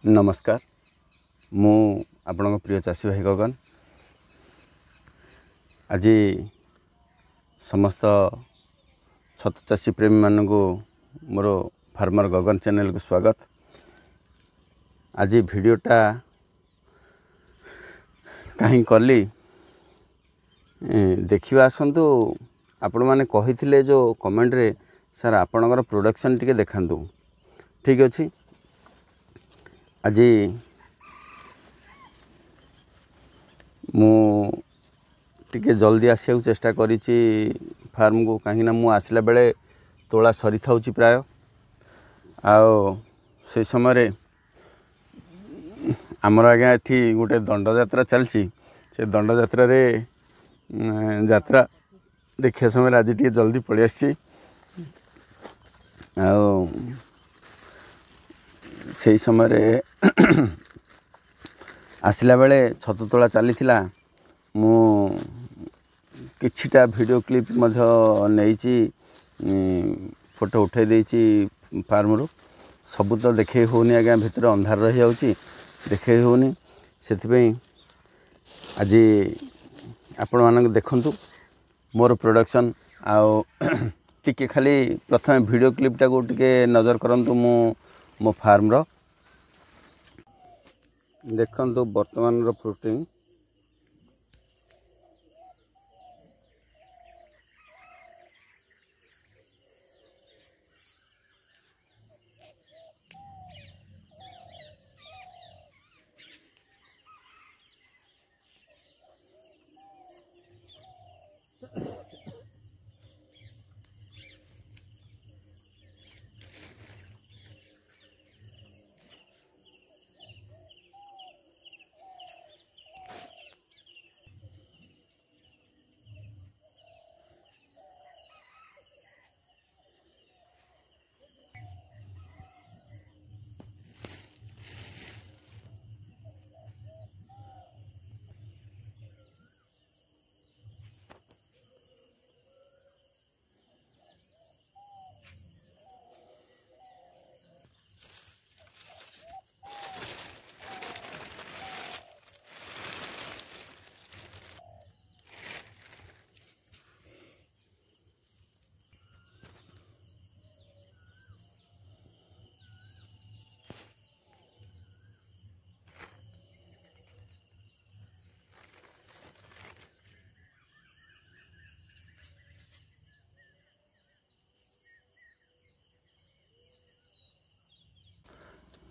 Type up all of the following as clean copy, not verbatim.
नमस्कार मु आपण प्रिय चाषी भाई गगन आज समस्त छतु चाषी प्रेमी मान को मोर फार्मर गगन चैनल को स्वागत। आज वीडियोटा कहीं कली देखिए आसतु आपण मैंने कही जो कमेंट रे सर आपणकर प्रोडक्शन टिके देखांतु ठीक अच्छे। आज मुझे जल्दी आसिया चेष्टा करी फार्म को कहीं मु आसला बेले तोला सरी था प्राय से समय आमर आज्ञा ये गोटे दंड यात्रा चलती से दंड यात्रा रे यात्रा देखिया समय आज टी जल्दी पलि आसी से समय आसला बेले छतु तोला चली मु किछिटा वीडियो क्लिप नहीं फोटो उठे देछि फार्म रू सबू तो देखे होनी आज्ञा भितर अंधार रही जाउची देखे होनी से आज आपण मानक देखंतु मोर प्रोडक्शन आउ टिके खाली प्रथम वीडियो क्लिपटा को टिके नजर करंतु मो फार्म रो देखंतु वर्तमान रो फ्रूटिंग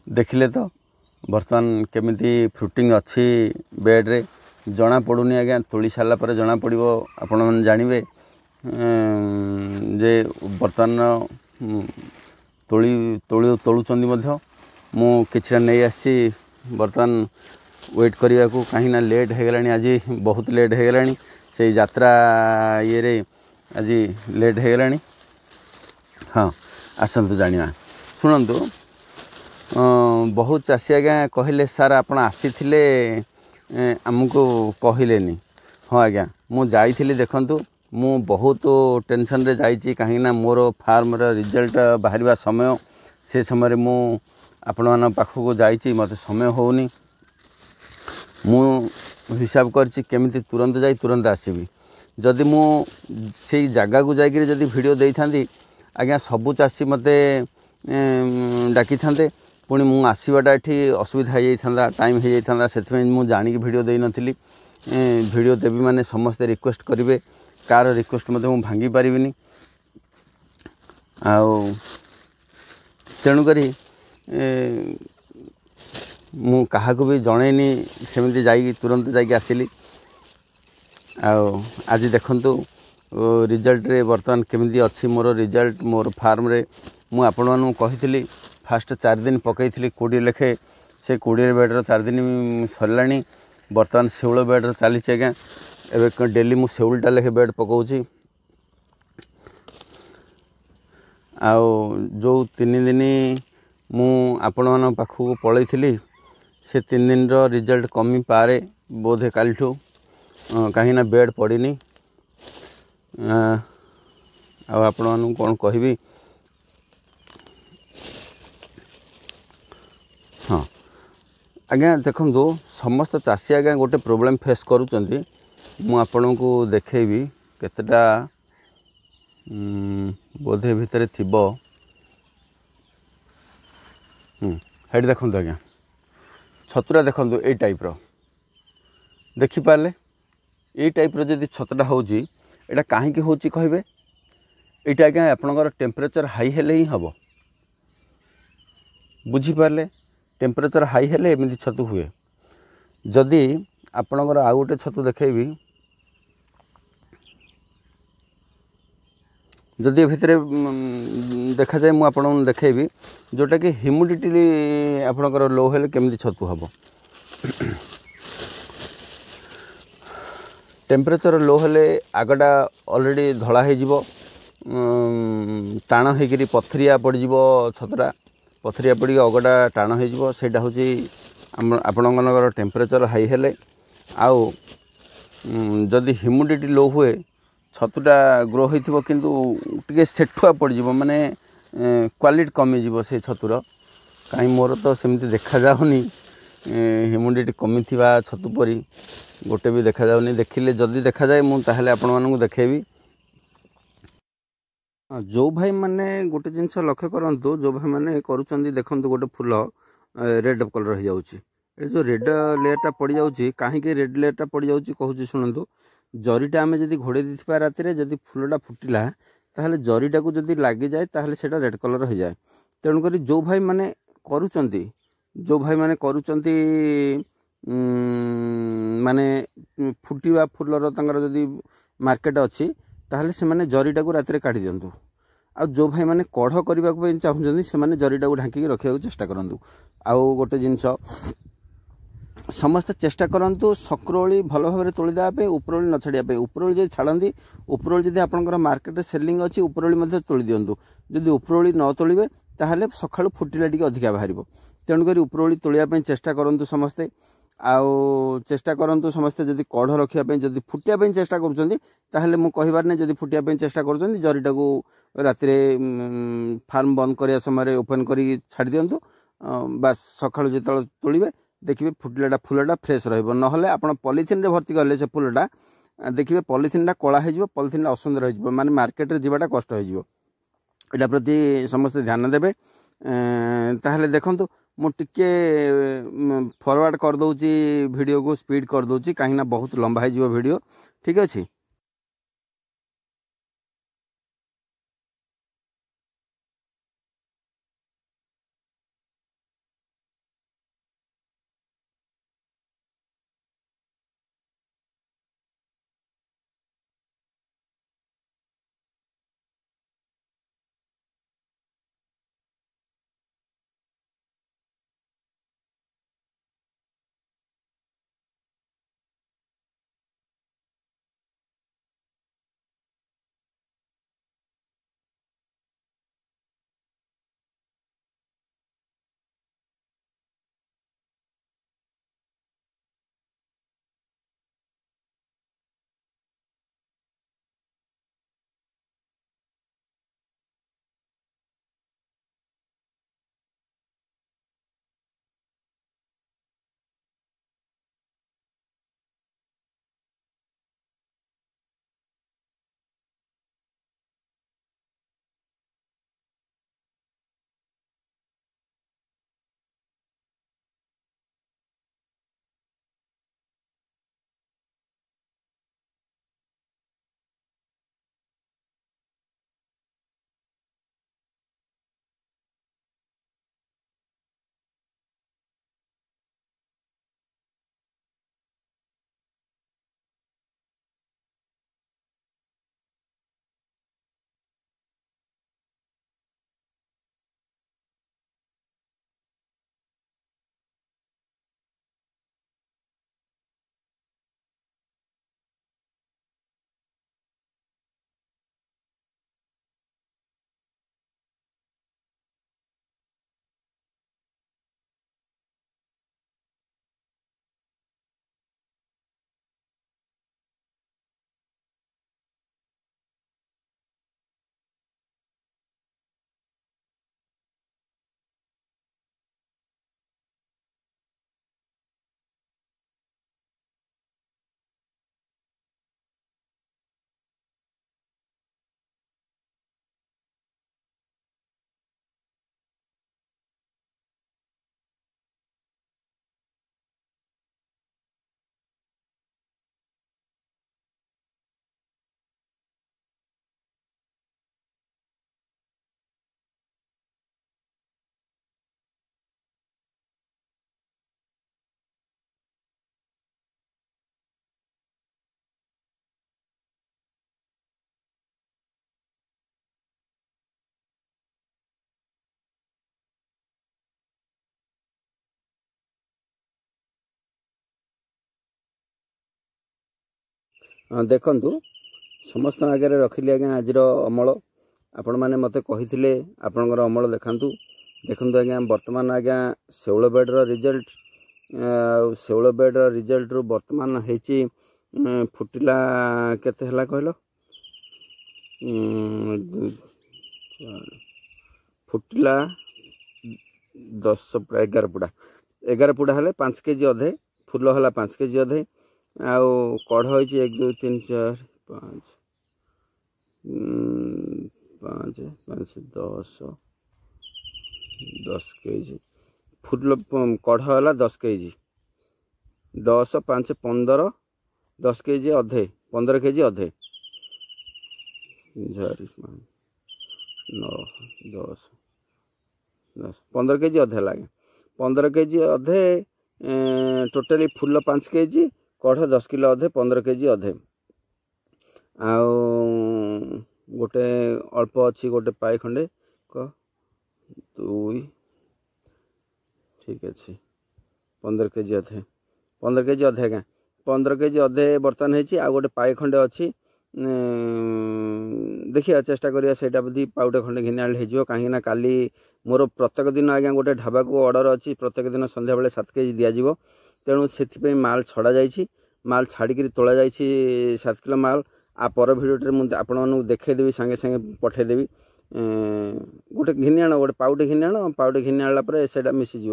देखिले तो बर्तमान केमिति फ्रुटिंग अच्छी बेड रे जना पड़ुनी आज्ञा तोली सारा पर जना पड़ो आपण मैंने जानवे जे बर्तमान तोलुचंदी मु किछटा नहीं आसी बर्तमान वेट करने को कहीं लेट हो गलानी आज बहुत लेट हो गलानी से यात्रा ये रे आज लेट हो गलानी। हाँ आसतु जाना शुणु बहुत चाषी आज्ञा कहले सार आप आसी आमको कहलेनी। हाँ आज्ञा मु जाइली देखंतु मु बहुत टेंशन रे जाइची कहीं मोर फार्म रिजल्ट बाहर समय से समय मु आपण मान पाखक जाइची मत समय होनी मु हिसाब करछि केमिति तुरंत जाई तुरंत आसीबी जदि मु से जगह को जाइकरी जदि वीडियो देई थांदी आज्ञा सबु चाषी मते डाकी थांते पुणी मु आसवाटा ये असुविधा हो टाइम हो जाता से मुझे जाणी वीडियो दे नी वीडियो देवी माने समस्ते रिक्वेस्ट करेंगे कार रिक्वेस्ट मत भांगी पारिनी तेणुक मु क्या भी जनईनी सेमती जाई तुरंत जाकि आसिली आज देखंतु रिजल्ट रे बर्तमान केमिति अच्छी मोर रिजल्ट मोर फार्म रे मु आपण मानू कही फास्ट 4 दिन पकई 20 लेखे से 20 बेड्र 4 दिन सरला बर्तमान शेउल बेड्र चली आज्ञा एवं डेली मु शेउलटा लेखे बेड पकाऊँगी जो 3 दिन मु आपण मान पाखक पलई से 3 दिन रिजल्ट कमी पारे बोधे काली कहीं बेड पड़नी आपण मान कौन कहि। हाँ आज्ञा देखो समस्त चाषी आज्ञा गोटे प्रोब्लेम फेस करुँच मु आपण को देखेबी केतेटा बोधे भितर थिबो हेड देखो आज्ञा छतुरा देखो ये टाइप रो देखिपारे ये टाइप रो जदि छतटा होची एटा कहीं होची कहबे ये आज्ञा आपणकर टेम्परेचर हाई हेले ही हम बुझीपारे टेम्परेचर हाई हेले एमती छतु हुए जदि आपणकर आउ गोटे छतु देखेबी जदि भितर देखा जाए मुझे आपन देखेबी जोटा कि ह्यूमिडिटी आपणकर लो हेले केमती छतु हम टेम्परेचर लो हेले आगटा ऑलरेडी धला हो टाण होकर पथरिया पड़ज छतरा पथरिया पड़ी अगटा टाण होटा हूँ आपणकर टेम्परेचर हाई हेले आउ जदि ह्यूमिडिटी लो हुए छतुटा ग्रो होइथिबो किंतु टिके सेठुआ पड़ जिवो माने क्वालिटी कमी जिवो से छतुर कहीं मोर तो सेमती देखा जाउनी ह्यूमिडिटी कमी थिबा छतु परी गोटे भी देखा जाउनी देखिले जदि देखा जाए मु ताहले आपण मानकु देखेबी जो भाई माने गोटे जिनस लक्ष्य करंतु जो भाई माने करूचंदी देखंतु गोटे फूल रेड कलर हो जाउची ए जो रेड लेयरटा पड़ जाउची काहे के रेड लेयरटा पड़ जाउची कहूची सुनंतु जरीटा आम जब घोड़े दी राति जब फुलटा फुटिला ताहले जरीटा को जब लगी जाए ताहले सेटा रेड कलर हो जाए तेणुक जो भाई माने करूचंती जो भाई माने करूचंती माने फुटिवा फुलर तंगर जदि मार्केट अच्छी ताहले से माने जरीटा को राति काढ़ी दिंतु आ जो भाई माने कढ़ करने को चाहूँगी से माने जरीटा को ढांकी रखा चेष्टा करूँ आउ गोटे जिनस समस्ते चेष्टा करंतु सक्रोली भल भाव तोली देवाई उपरोली न छाड़िया उपरोली जब छाड़ती उपरोली जब आपंकर मार्केट सेलिंग अच्छी उपरोली तोली दिंतु जदि उपरोली न तोलिबे ताहले सकाळु फुटिला टिके अधिका बाहर तेणुक उपरोली तोलिया चेष्टा करंतु समस्ते आउ चेष्टा करंतु समस्ते जदि कढ़ रखापी जदि फुटिया चेष्टा करुँच मु कहबार नहीं जदि फुटिया चेष्टा करुँच जरीटा को राति फार्म बंद करने समय ओपन कर छाड़ दिंतु बास सकाळु जो तोलिबे देखिए फुटिलाटा फुलटा फ्रेश रहा आप पॉलिथिन रे भर्ती कले से फुलटा देखिए पॉलिथिन कला हो पॉलिथिन असुंदर हो माने मार्केट रे जीवाटा कष्ट हो प्रति समस्त ध्यान देवे ताहले देखंतु मु टिके फॉरवर्ड कर दउची वीडियो को स्पीड कर दउची कहीं बहुत लंबा हो वीडियो ठीक अच्छे। देखंतु समस्त आगे रखिली आज्ञा आज अमल आपण मैंने मत कही आपणकर अमल देखु देखु आज्ञा बर्तमान आज्ञा शेउल बेड्र रिजल्ट शेउल बेड्र रिजल्ट रु बर्तमान होती फुटिला केते हला कहल फुटिला 11 पुड़ा हेले 5 केजी अधे फुल है 5 केजी अधे आउ कढ़ हो 1 2 3 4 5 5 5 10 केजी फुल कढ़ है 10 केजी 10 5 15 10 केजी अधे 15 केजी अधे 9 10 15 केजी अधे लगे 15 केजी अधे टोटली फुल 5 केजी कढ़ 10 किलो अधे 15 केजी अधे आउ गोटे अल्प अच्छी गोटे पाए खंडे क 2 ठीक अच्छे 15 केजी अधे 15 केजी अधे क्या 15 केजी अधे बर्तमान होती आ गोटे पाए खंडे अच्छी देखिए चेष्टा करिया सेटा बुद्धि पाउटे खंडे घिना हो कहीं काली मोर प्रत्येक दिन आज्ञा गोटे ढाबा को ऑर्डर अच्छी प्रत्येक दिन संध्या बेले 7 केजी दिज्व तेणु से माल छड़ा जाइए माल छाड़ी तोला जा 7 किलो माल आ पर भिडियोटे मुझे आपण देखईदेवी सांगे सांगे पठेदेवी गोटे घिनि आण गोटे पाउटे घिनि आण पाउटे घिनि आनला से मिसीज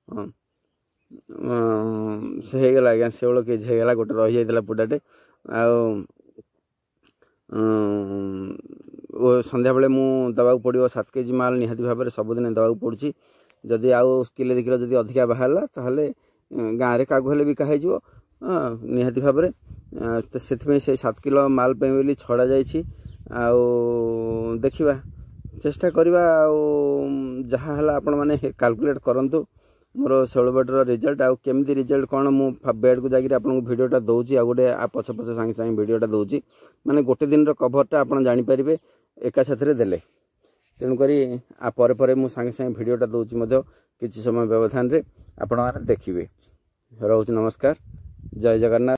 हाँ से होगला आज्ञा 16 केजी होगला गोटे रही जाता पुडाटे आ संध्या बेले मु दवाक पड़ो 7 केजी माल निहाती भाव में सबुदिन दवाक पड़ी जदि आउ किले 2 किलो जदि अधिका बाहर ताहले गाँव में क्या हेल्ले बिका हो निहाती भाव में से 7 किलो माल बोली छड़ा जाइए देखा चेष्टा करवा जहाँ है आपण मैंने कैलकुलेट करंतु मोर शेउल बेड्र रिजल्ट आउ केमती रिजल्ट कौन मु बेड को जाकर आपको भिडियोटा दूसरी आ गोटे पछ पछ सांगे सांगे भिडियोटा दूसरी माने गोटे दिन कभरटा आप जानीपारे एका साथ देले तेणुक पर मु सांगे सांगे भिडियोटा दूसरी किसी समय व्यवधान रे आपण देखिए रोज नमस्कार जय जगन्नाथ।